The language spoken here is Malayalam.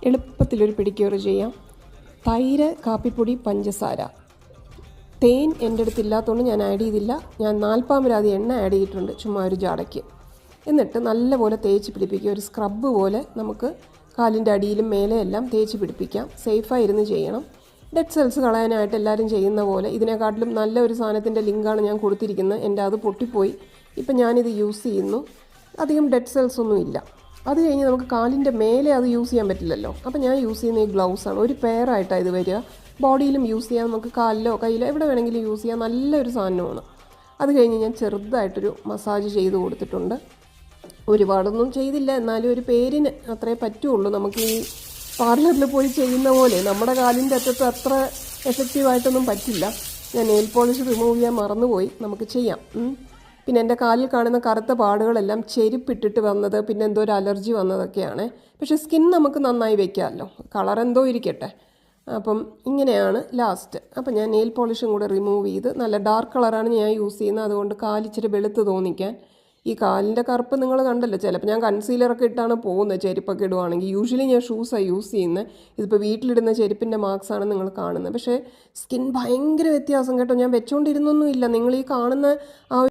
എളുപ്പത്തിലൊരു പിടിക്യൂർ ചെയ്യാം. തൈര്, കാപ്പിപ്പൊടി, പഞ്ചസാര, തേൻ എൻ്റെ അടുത്തില്ലാത്തതുകൊണ്ട് ഞാൻ ആഡ് ചെയ്തില്ല. ഞാൻ 40 മരാതി എണ്ണ ആഡ് ചെയ്തിട്ടുണ്ട് ചുമ്മാ ഒരു ജാടയ്ക്ക്. എന്നിട്ട് നല്ലപോലെ തേച്ച് പിടിപ്പിക്കുക. ഒരു സ്ക്രബ്ബ് പോലെ നമുക്ക് കാലിൻ്റെ അടിയിലും മേലെയെല്ലാം തേച്ച് പിടിപ്പിക്കാം. സേഫായിരുന്ന് ചെയ്യണം. ഡെഡ് സെൽസ് കളയാനായിട്ട് എല്ലാവരും ചെയ്യുന്ന പോലെ ഇതിനെക്കാട്ടിലും നല്ല ഒരു സാധനത്തിൻ്റെ ലിങ്കാണ് ഞാൻ കൊടുത്തിരിക്കുന്നത്. എൻ്റെ അത് പൊട്ടിപ്പോയി. ഇപ്പം ഞാനിത് യൂസ് ചെയ്യുന്നു. അധികം ഡെഡ് സെൽസ് ഒന്നും ഇല്ല. അത് കഴിഞ്ഞ് നമുക്ക് കാലിൻ്റെ മേലെ അത് യൂസ് ചെയ്യാൻ പറ്റില്ലല്ലോ. അപ്പോൾ ഞാൻ യൂസ് ചെയ്യുന്ന ഈ ഗ്ലൗസാണ്. ഒരു പെയറായിട്ടാണ് ഇത് വരിക. ബോഡിയിലും യൂസ് ചെയ്യാം, നമുക്ക് കാലിലോ കയ്യിലോ എവിടെ വേണമെങ്കിലും യൂസ് ചെയ്യാം. നല്ലൊരു സാധനമാണ്. അത് കഴിഞ്ഞ് ഞാൻ ചെറുതായിട്ടൊരു മസാജ് ചെയ്ത് കൊടുത്തിട്ടുണ്ട്. ഒരുപാടൊന്നും ചെയ്തില്ല, എന്നാലും ഒരു പേരിന് അത്രേ പറ്റുള്ളൂ. നമുക്ക് ഈ പാർലറിൽ പോയി ചെയ്യുന്ന പോലെ നമ്മുടെ കാലിൻ്റെ അറ്റത്ത് അത്ര എഫക്റ്റീവായിട്ടൊന്നും പറ്റില്ല. ഞാൻ നെയിൽ പോളിഷ് റിമൂവ് ചെയ്യാൻ മറന്നുപോയി. നമുക്ക് ചെയ്യാം. പിന്നെ എൻ്റെ കാലിൽ കാണുന്ന കറുത്ത പാടുകളെല്ലാം ചെരുപ്പിട്ടിട്ട് വന്നത്, പിന്നെ എന്തോ ഒരു അലർജി വന്നതൊക്കെയാണ്. പക്ഷേ സ്കിൻ നമുക്ക് നന്നായി വെക്കാമല്ലോ. കളർ എന്തോ ഇരിക്കട്ടെ. അപ്പം ഇങ്ങനെയാണ് ലാസ്റ്റ്. അപ്പം ഞാൻ നെയിൽ പോളിഷും കൂടെ റിമൂവ് ചെയ്ത്, നല്ല ഡാർക്ക് കളറാണ് ഞാൻ യൂസ് ചെയ്യുന്നത്. അതുകൊണ്ട് കാലിച്ചിരി വെളുത്ത് തോന്നിക്കാൻ. ഈ കാലിൻ്റെ കറുപ്പ് നിങ്ങൾ കണ്ടല്ലോ. ചിലപ്പോൾ ഞാൻ കൺസീലറൊക്കെ ഇട്ടാണ് പോകുന്നത് ചെരുപ്പൊക്കെ ഇടുവാണെങ്കിൽ. യൂഷ്വലി ഞാൻ ഷൂസാണ് യൂസ് ചെയ്യുന്നത്. ഇതിപ്പോൾ വീട്ടിലിടുന്ന ചെരുപ്പിൻ്റെ മാർക്സാണ് നിങ്ങൾ കാണുന്നത്. പക്ഷേ സ്കിൻ ഭയങ്കര വ്യത്യാസം കേട്ടോ. ഞാൻ വെച്ചുകൊണ്ടിരുന്നൊന്നുമില്ല. നിങ്ങൾ ഈ കാണുന്ന ആ